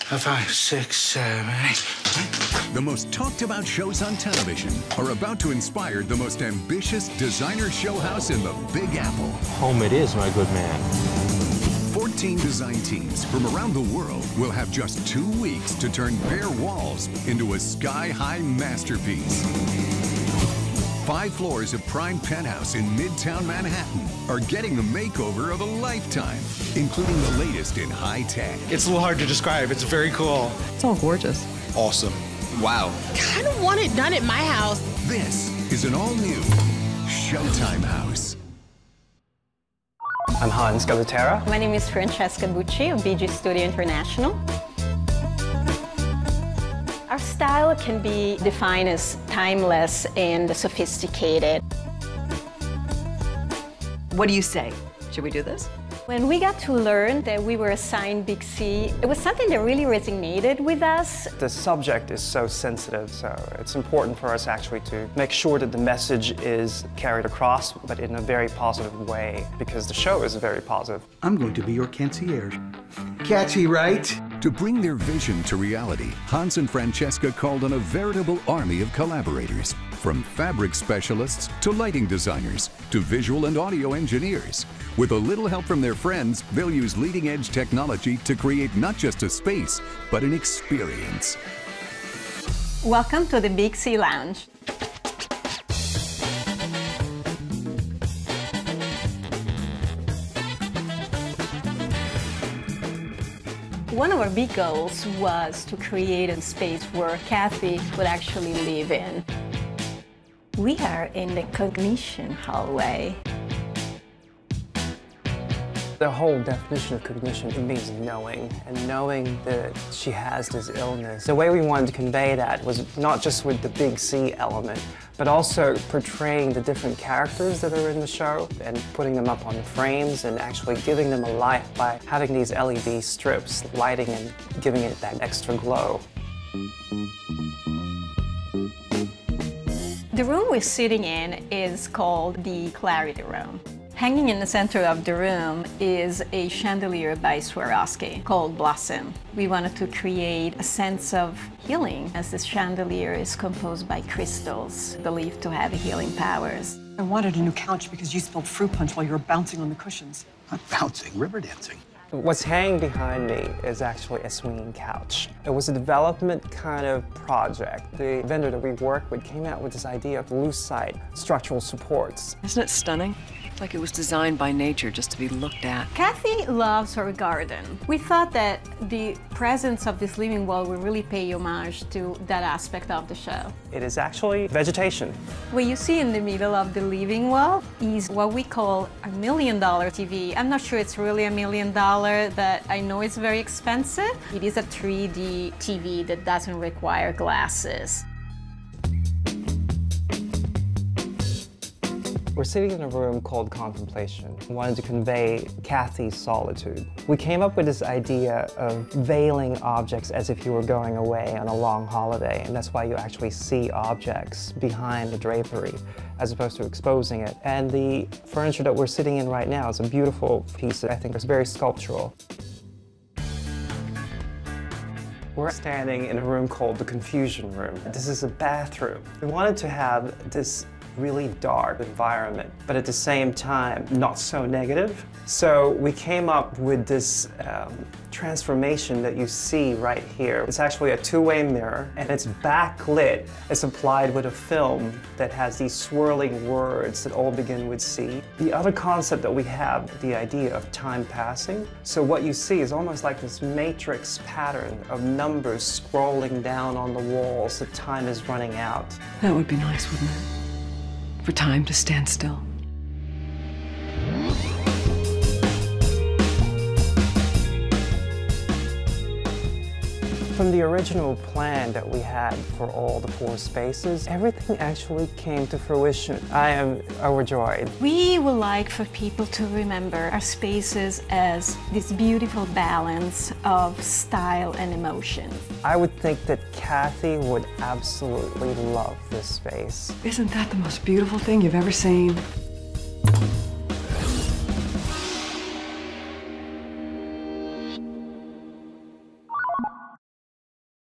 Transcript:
5, 6, 7, 8. The most talked about shows on television are about to inspire the most ambitious designer show house in the Big Apple. Home it is, my good man. 14 design teams from around the world will have just 2 weeks to turn bare walls into a sky-high masterpiece. 5 floors of prime penthouse in Midtown Manhattan are getting the makeover of a lifetime, including the latest in high tech. It's a little hard to describe. It's very cool. It's all gorgeous. Awesome. Wow. Kind of want it done at my house. This is an all-new Showtime house. I'm Hans Galatera. My name is Francesca Bucci of BG Studio International. Our style can be defined as timeless and sophisticated. What do you say? Should we do this? When we got to learn that we were assigned Big C, it was something that really resonated with us. The subject is so sensitive, so it's important for us actually to make sure that the message is carried across, but in a very positive way, because the show is very positive. I'm going to be your concierge. Catchy, right? To bring their vision to reality, Hans and Francesca called on a veritable army of collaborators, from fabric specialists to lighting designers to visual and audio engineers. With a little help from their friends, they'll use leading-edge technology to create not just a space, but an experience. Welcome to the Big C Lounge. One of our big goals was to create a space where Kathy would actually live in. We are in the cognition hallway. The whole definition of cognition, it means knowing, and knowing that she has this illness. The way we wanted to convey that was not just with the Big C element, but also portraying the different characters that are in the show and putting them up on the frames and actually giving them a life by having these LED strips lighting and giving it that extra glow. The room we're sitting in is called the Clarity Room. Hanging in the center of the room is a chandelier by Swarovski called Blossom. We wanted to create a sense of healing, as this chandelier is composed by crystals believed to have healing powers. I wanted a new couch because you spilled fruit punch while you were bouncing on the cushions. Not bouncing, river dancing. What's hanging behind me is actually a swinging couch. It was a development kind of project. The vendor that we worked with came out with this idea of loose-side structural supports. Isn't it stunning? Like it was designed by nature just to be looked at. Kathy loves her garden. We thought that the presence of this living wall would really pay homage to that aspect of the show. It is actually vegetation. What you see in the middle of the living wall is what we call a $1 million TV. I'm not sure it's really $1 million, but I know it's very expensive. It is a 3D TV that doesn't require glasses. We're sitting in a room called Contemplation. We wanted to convey Kathy's solitude. We came up with this idea of veiling objects as if you were going away on a long holiday, and that's why you actually see objects behind the drapery as opposed to exposing it. And the furniture that we're sitting in right now is a beautiful piece that I think is very sculptural. We're standing in a room called the Confusion Room. This is a bathroom. We wanted to have this really dark environment, but at the same time, not so negative. So we came up with this transformation that you see right here. It's actually a two-way mirror, and it's backlit. It's applied with a film that has these swirling words that all begin with C. The other concept that we have, the idea of time passing. So what you see is almost like this matrix pattern of numbers scrolling down on the walls. The time is running out. That would be nice, wouldn't it? For time to stand still. From the original plan that we had for all the 4 spaces, everything actually came to fruition. I am overjoyed. We would like for people to remember our spaces as this beautiful balance of style and emotion. I would think that Kathy would absolutely love this space. Isn't that the most beautiful thing you've ever seen?